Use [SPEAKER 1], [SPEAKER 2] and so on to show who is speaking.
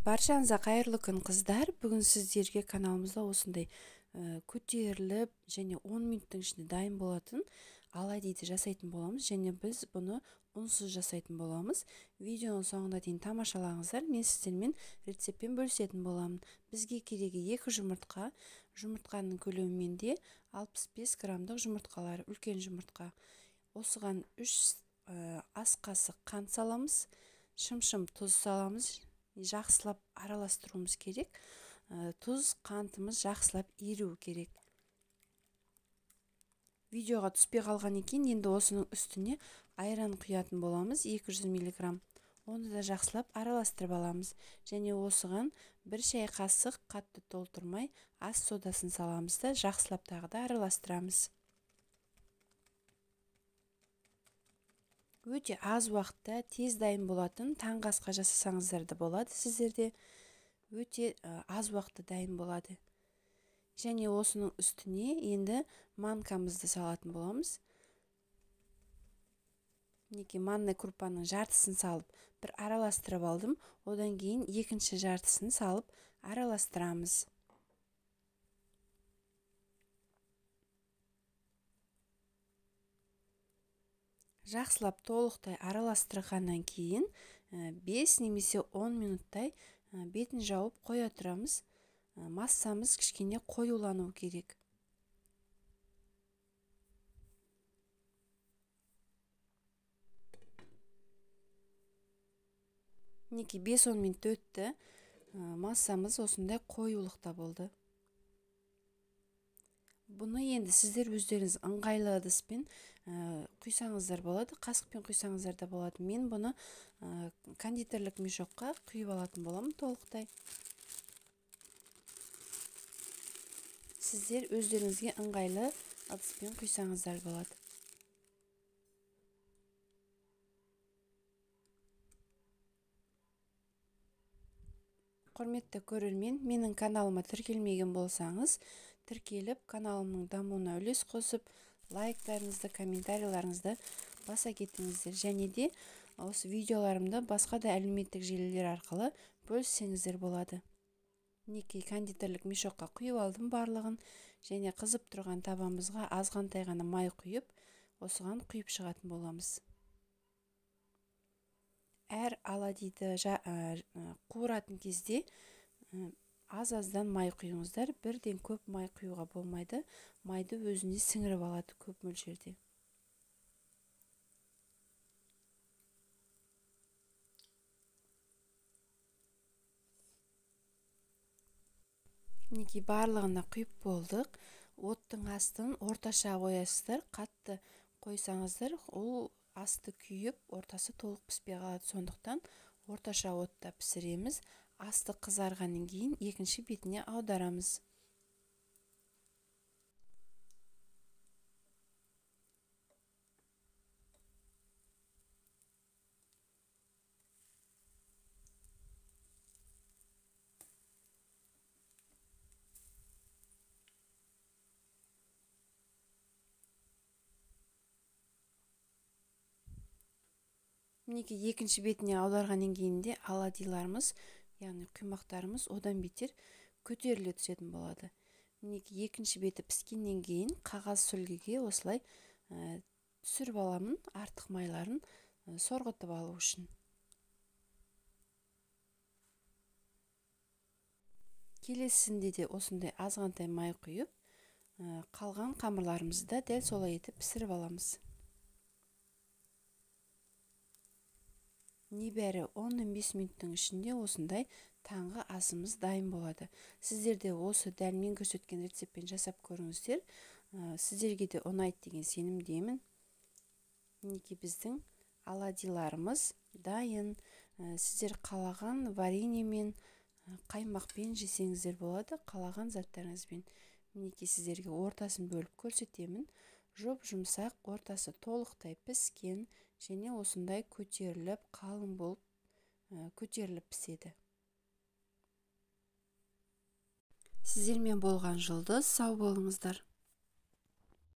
[SPEAKER 1] Баршаңызға қайырлы күн қыздар. Бүгін сіздерге каналымызда осындай көтеріліп және 10 минуттың ішінде дайын болатын оладьиді жасайтын боламыз, және біз бұны ұнсыз жасайтын боламыз. Видеоның соңына дейін тамашалаңыздар. Мен сіздермен рецептпен бөлісетін боламын. Бізге керегі 2 жұмыртқа. Жұмыртқаның көлемімен де 65 грамдық жұмыртқалар, үлкен жұмыртқа. Осыған 3 ас қасық қант саламыз, шым тұз саламыз. Жақсылап араластыруымыз керек. Тұз, қантымыз жақсылап еру керек. Видеоға түспей қалған екен, енді осының үстіне айран құятын боламыз, 200 мг. Оны да жақсылап араластырып аламыз. Және осыған 1 шай қасық қатты толтырмай ас содасын саламыз да жақсылап тағы да араластырамыз. Өте аз уақытта тез дайын болатын таңғы асқа жасасаңыздар да болады. Сіздерде өте аз уақытта дайын болады. Және осының үстіне енді манкамызды салатын боламыз. Мінекей манна крупаның жартысын салып бір араластырып алдым. Одан кейін екінші жартысын салып араластырамыз. Жақсылап толықтай араластырғаннан кейін 5 немесе 10 минуттай бетін жауып қоя тұрамыз. Массамыз кішкене қоюлану керек. Мінекей 5-10 минут өтті. Массамыз осындай қоюлықта болды. Бұны енді сіздер өздеріңіз ыңғайлы ыдыспен құйсаңыздар болады, қасықпен құйсаңыздар да болады. Мен бұны кондитерлік мешокқа құйып алатын боламын толықтай. Сіздер өздеріңізге ыңғайлы ыдыспен құйсаңыздар болады. Құрметті көрермен, менің каналыма тіркелмеген болсаңыз, тіркеліп, каналымның дамуына үлес қосып, лайктарыңызды, комментарийларыңызды баса кетіңіздер. Және де осы видеоларымды басқа да әлеуметтік желілер арқылы бөліссеңіздер болады. Мінекей кондитерлік мешокқа құйып алдым барлығын, және қызып тұрған табамызға азғантай ғана май құйып, осыған құйып шығатын боламыз. Әр оладьиді қуыратын кезде аз-аздан май құйыңыздар. Бірден көп май құюға болмайды. Майды өзіне сіңіріп алады көп мөлшерде. Мінекей барлығына құйып болдық. Оттың астын орташа қоясыздар. Қатты қойсаңыздар, ол асты күйіп, ортасы толық піспей қалады. Сондықтан орташа отта пісіреміз. Асты қызарғаннан кейін екінші бетіне аударамыз. Мінекей екінші бетіне аударғаннан кейін де оладьиларымыз, яғни құймақтарымыз одан бетер көтеріле түсетін болады. Мінекей екінші беті піскеннен кейін қағаз сүлгіге осылай түсіріп аламын, артық майларын сорғытып алу үшін. Келесінде де осындай азғантай май құйып, қалған қамырларымызды да дәл солай етіп пісіріп аламыз. Небәрі 10-15 минуттың ішінде осындай таңғы асымыз дайын болады. Сіздерде осы дәл мен көрсеткен рецептпен жасап көріңіздер. Сіздерге де ұнайды деген сенімдемін. Мінекей біздің оладьиларымыз дайын. Сіздер қалаған вареньемен, қаймақпен жесеңіздер болады, қалаған заттарыңызбен. Мінекей сіздерге ортасын бөліп көрсетемін. Жоп-жұмсақ, ортасы толықтай піскен, және осындай көтеріліп, қалың болып көтеріліп піседі. Сіздермен болған Жұлдыз, сау болыңыздар.